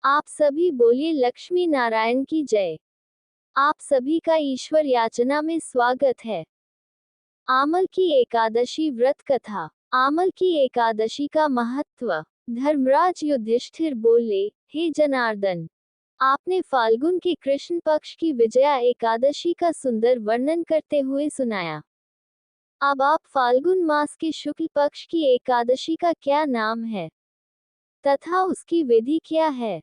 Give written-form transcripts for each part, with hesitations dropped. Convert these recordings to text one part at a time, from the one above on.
आप सभी बोलिए लक्ष्मी नारायण की जय। आप सभी का ईश्वर याचना में स्वागत है। आमल की एकादशी व्रत कथा। आमल की एकादशी का महत्व। धर्मराज युधिष्ठिर बोले, हे जनार्दन, आपने फाल्गुन के कृष्ण पक्ष की विजया एकादशी का सुंदर वर्णन करते हुए सुनाया। अब आप फाल्गुन मास के शुक्ल पक्ष की एकादशी का क्या नाम है तथा उसकी विधि क्या है,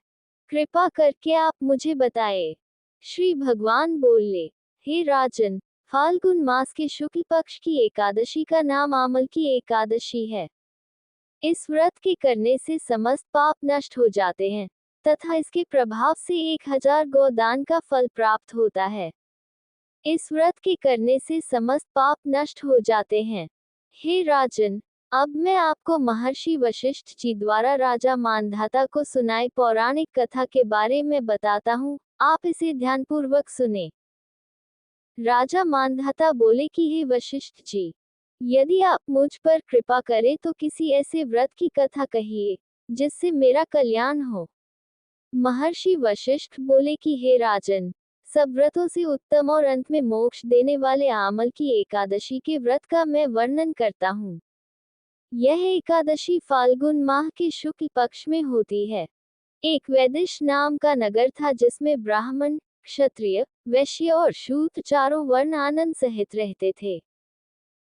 कृपा करके आप मुझे बताएं। श्री भगवान बोले, हे राजन, फाल्गुन मास के शुक्ल पक्ष की एकादशी का नाम आमल की एकादशी है। इस व्रत के करने से समस्त पाप नष्ट हो जाते हैं तथा इसके प्रभाव से 1000 गोदान का फल प्राप्त होता है। इस व्रत के करने से समस्त पाप नष्ट हो जाते हैं। हे राजन, अब मैं आपको महर्षि वशिष्ठ जी द्वारा राजा मानधाता को सुनाई पौराणिक कथा के बारे में बताता हूँ, आप इसे ध्यानपूर्वक सुने। राजा मानधाता बोले कि हे वशिष्ठ जी, यदि आप मुझ पर कृपा करें तो किसी ऐसे व्रत की कथा कहिए जिससे मेरा कल्याण हो। महर्षि वशिष्ठ बोले कि हे राजन, सब व्रतों से उत्तम और अंत में मोक्ष देने वाले आमल की एकादशी के व्रत का मैं वर्णन करता हूँ। यह एकादशी फाल्गुन माह के शुक्ल पक्ष में होती है। एक वैदिश नाम का नगर था जिसमें ब्राह्मण, क्षत्रिय, वैश्य और शूद्र चारों वर्ण आनंद सहित रहते थे।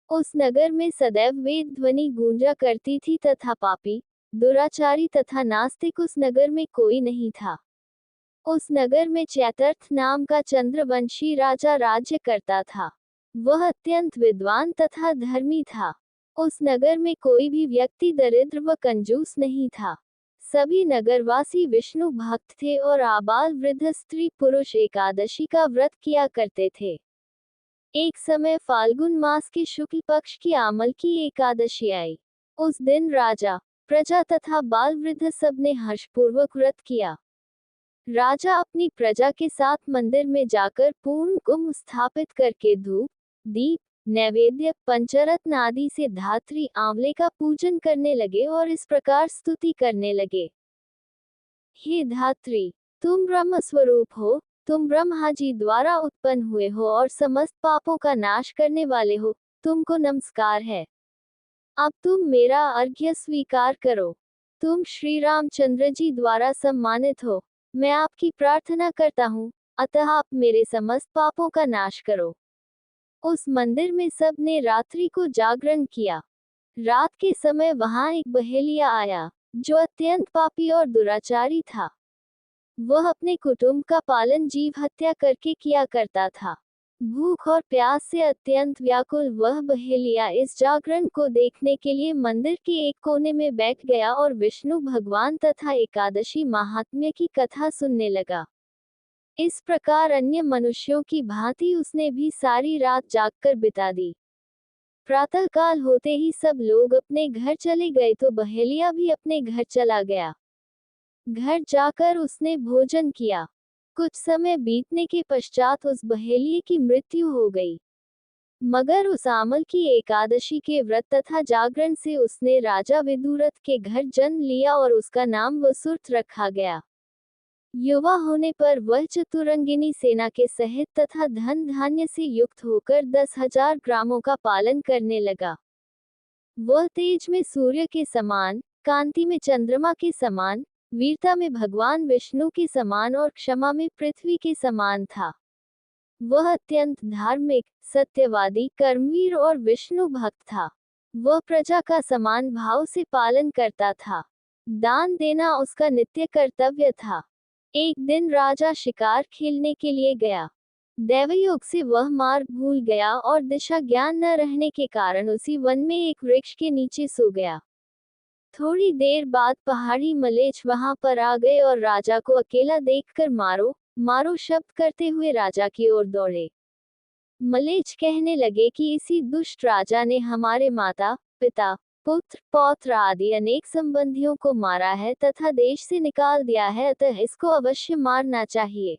उस नगर में सदैव वेद ध्वनि गूंजा करती थी तथा पापी, दुराचारी तथा नास्तिक उस नगर में कोई नहीं था। उस नगर में चैतर्थ नाम का चंद्रवंशी राजा राज्य करता था। वह अत्यंत विद्वान तथा धर्मी था। उस नगर में कोई भी व्यक्ति दरिद्र व कंजूस नहीं था। सभी नगरवासी विष्णु भक्त थे और आबाल वृद्ध स्त्री पुरुष एकादशी का व्रत किया करते थे। एक समय फाल्गुन मास के शुक्ल पक्ष की आमल की एकादशी आई। उस दिन राजा, प्रजा तथा बाल वृद्ध सब ने हर्षपूर्वक व्रत किया। राजा अपनी प्रजा के साथ मंदिर में जाकर पूर्ण कुंभ स्थापित करके धूप, दीप, नैवेद्य, पंचरत्न आदि से धात्री आंवले का पूजन करने लगे और इस प्रकार स्तुति करने लगे। हे धात्री, तुम ब्रह्म स्वरूप हो, तुम ब्रह्मा जी द्वारा उत्पन्न हुए हो और समस्त पापों का नाश करने वाले हो, तुमको नमस्कार है। अब तुम मेरा अर्घ्य स्वीकार करो। तुम श्री रामचंद्र जी द्वारा सम्मानित हो। मैं आपकी प्रार्थना करता हूँ, अतः आप मेरे समस्त पापों का नाश करो। उस मंदिर में सब ने रात्रि को जागरण किया। रात के समय वहां एक बहेलिया आया, जो अत्यंत पापी और दुराचारी था। वह अपने कुटुंब का पालन जीव हत्या करके किया करता था। भूख और प्यास से अत्यंत व्याकुल वह बहेलिया इस जागरण को देखने के लिए मंदिर के एक कोने में बैठ गया और विष्णु भगवान तथा एकादशी महात्म्य की कथा सुनने लगा। इस प्रकार अन्य मनुष्यों की भांति उसने भी सारी रात जागकर बिता दी। प्रातःकाल होते ही सब लोग अपने घर चले गए तो बहेलिया भी अपने घर चला गया। घर जाकर उसने भोजन किया। कुछ समय बीतने के पश्चात उस बहेलिये की मृत्यु हो गई। मगर उस आमल की एकादशी के व्रत तथा जागरण से उसने राजा विदुरथ के घर जन्म लिया और उसका नाम वसुर्थ रखा गया। युवा होने पर वह चतुरंगिनी सेना के सहित तथा धन धान्य से युक्त होकर 10,000 ग्रामों का पालन करने लगा। वह तेज में सूर्य के समान, कांति में चंद्रमा के समान, वीरता में भगवान विष्णु के समान और क्षमा में पृथ्वी के समान था। वह अत्यंत धार्मिक, सत्यवादी, कर्मवीर और विष्णु भक्त था। वह प्रजा का समान भाव से पालन करता था। दान देना उसका नित्य कर्तव्य था। एक दिन राजा शिकार खेलने के लिए गया। दैवयोग से वह मार्ग भूल गया और दिशा ज्ञान न रहने के कारण उसी वन में एक वृक्ष के नीचे सो गया। थोड़ी देर बाद पहाड़ी मलेच्छ वहां पर आ गए और राजा को अकेला देखकर मारो मारो शब्द करते हुए राजा की ओर दौड़े। मलेच्छ कहने लगे कि इसी दुष्ट राजा ने हमारे माता, पिता, पुत्र, पौत्र आदि अनेक संबंधियों को मारा है तथा देश से निकाल दिया है, अतः इसको अवश्य मारना चाहिए।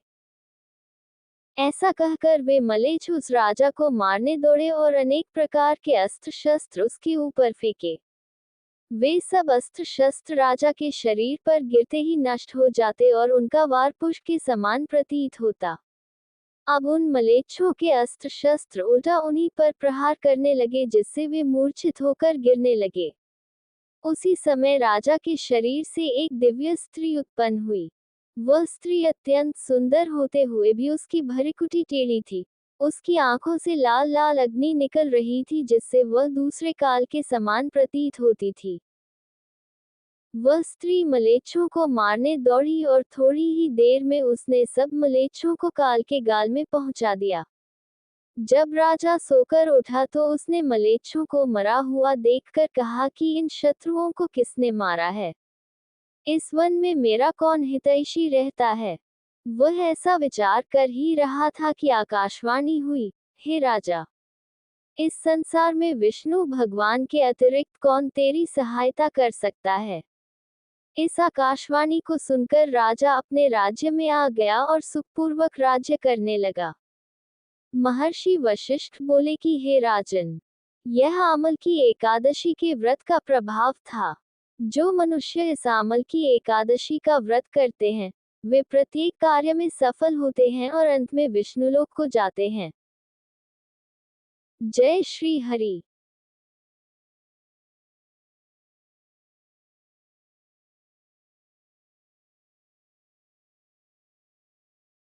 ऐसा कहकर वे मलेच्छ उस राजा को मारने दौड़े और अनेक प्रकार के अस्त्र शस्त्र उसके ऊपर फेंके। वे सब अस्त्र शस्त्र राजा के शरीर पर गिरते ही नष्ट हो जाते और उनका वार पुष्प के समान प्रतीत होता। अब उन मलेच्छों के अस्त्र शस्त्र उल्टा उन्हीं पर प्रहार करने लगे, जिससे वे मूर्छित होकर गिरने लगे। उसी समय राजा के शरीर से एक दिव्य स्त्री उत्पन्न हुई। वह स्त्री अत्यंत सुंदर होते हुए भी उसकी भृकुटी टेढ़ी थी। उसकी आंखों से लाल लाल अग्नि निकल रही थी, जिससे वह दूसरे काल के समान प्रतीत होती थी। वह स्त्री मलेच्छों को मारने दौड़ी और थोड़ी ही देर में उसने सब मलेच्छों को काल के गाल में पहुंचा दिया। जब राजा सोकर उठा तो उसने मलेच्छों को मरा हुआ देखकर कहा कि इन शत्रुओं को किसने मारा है? इस वन में मेरा कौन हितैषी रहता है? वह ऐसा विचार कर ही रहा था कि आकाशवाणी हुई, हे राजा, इस संसार में विष्णु भगवान के अतिरिक्त कौन तेरी सहायता कर सकता है? इस आकाशवाणी को सुनकर राजा अपने राज्य में आ गया और सुखपूर्वक राज्य करने लगा। महर्षि वशिष्ठ बोले कि हे राजन, यह आमल की एकादशी के व्रत का प्रभाव था। जो मनुष्य इस आमल की एकादशी का व्रत करते हैं, वे प्रत्येक कार्य में सफल होते हैं और अंत में विष्णुलोक को जाते हैं। जय श्री हरि।